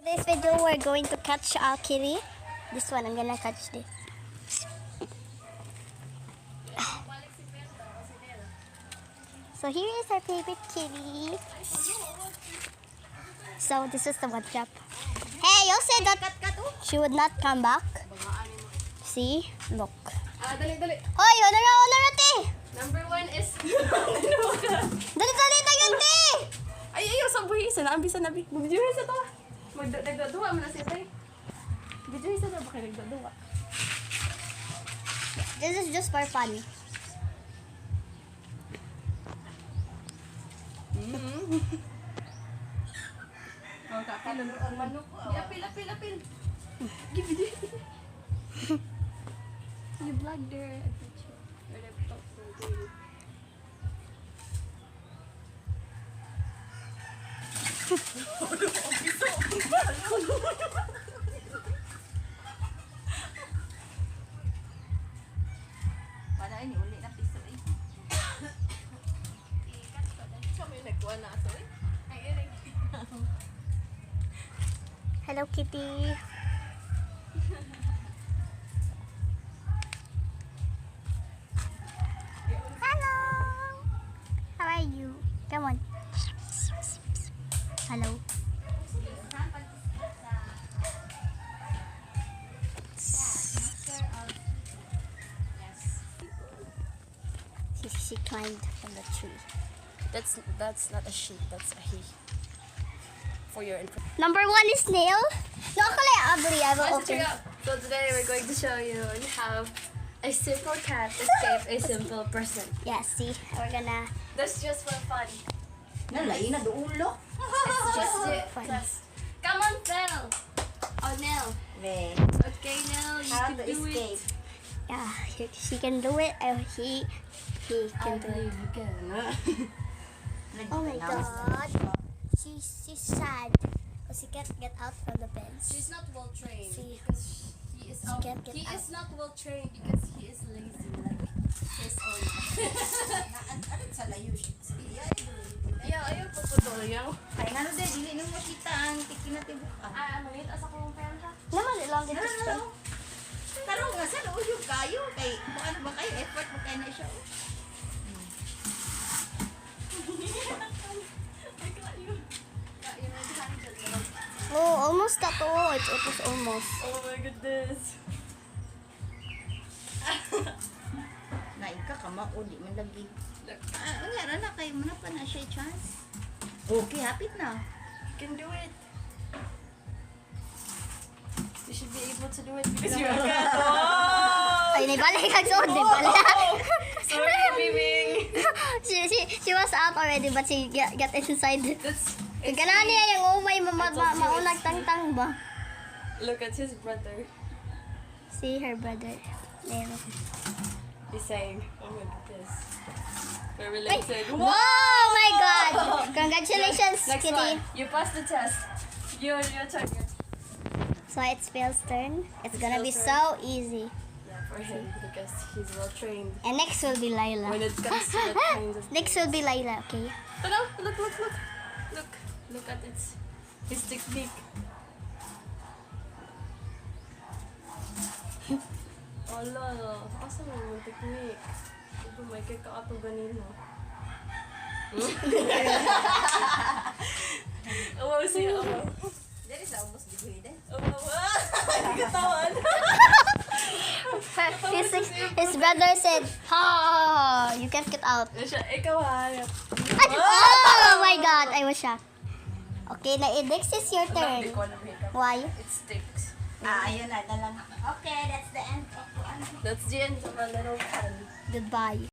This video we're going to catch our kitty. This one, I'm gonna catch this. So here is our favorite kitty. So this is the one trap. Hey, you said that she would not come back. See? Look. Dali. Hoy, ano na, te? Number 1 is... Dali, tayo, te! Ay, ayaw, sa buhay isa na. Ambisa na, Bi. Magdiyohin sa to. Nagdaduwa mo na siya, tay. Magdiyohin sa to. Baka nagdaduwa. This is just for fun. Oh, kapil ang manok. Apil. Give it. You vlog there. Or laptop. Wala ini uli na piso eh. Kami nagkuha na ito eh. Hello, kitty. Hello. How are you? Come on. Hello. She climbed from the tree. That's not a she, that's a he. For your information. Number 1 is Nell. No, ugly. I will open. So today we're going to show you how a simple cat escape a simple person. Yeah, see, we're gonna. That's just for fun. Nalay na duulo. It's just Fun. Come on, Fell. Oh, Nell. Ve. Okay, Nell, you How can to do escape. it. Yeah, she can do it. He can do it. you can. Oh my god. She's sad because she can't get out from the bench. She's not well trained See. because he is can't get he out. is not well trained because he is lazy like his own. Ano sa layo siya? Yeah, ayaw po po to. Ayaw. Ay nga de dili nang makita ang tikinatibuk. Mangit asa ko ng pera. Naman, lang din Ano na? Tarong nga sa loob kayo kay ano ba kayo effort mo kay na siya. Oh, almost got it. It was almost. Oh my goodness. Na ika ka mao di man lagi. Wala na kay mo na pa na siya chance. Okay, hapit na. You can do it. You should be able to do it because you're a cat. Oh! Ay, naibalik ang suot, di pala. Sorry, Bibing. she was out already, but she got inside. That's Ganaan niya yung umay, maunag tang-tang ba? Look at his brother. See her brother. There. He's saying, "Oh my goodness, we're related." Oh my god! Congratulations, Next kitty. one. You passed the test. Your turn. So it's Phil's turn. It's gonna be Phil's so easy. Yeah, for him because he's well trained. And next will be When Lila. it comes to that kind of Next will be Lila, okay? Look at his technique. Oh lolo, asa mo yung technique? Ito may kaka-ato ganin mo. Awaw siya, awaw. Dili sa ubos gibuhi de. Awaw. Katawan. His brother said, "Ha, you can't get out." Siya, ikaw ha. Oh my god, I was shocked. Okay, next is your turn. Why? It sticks. Ayun na lang. Okay, that's the end of one. That's the end of our little fun. Goodbye.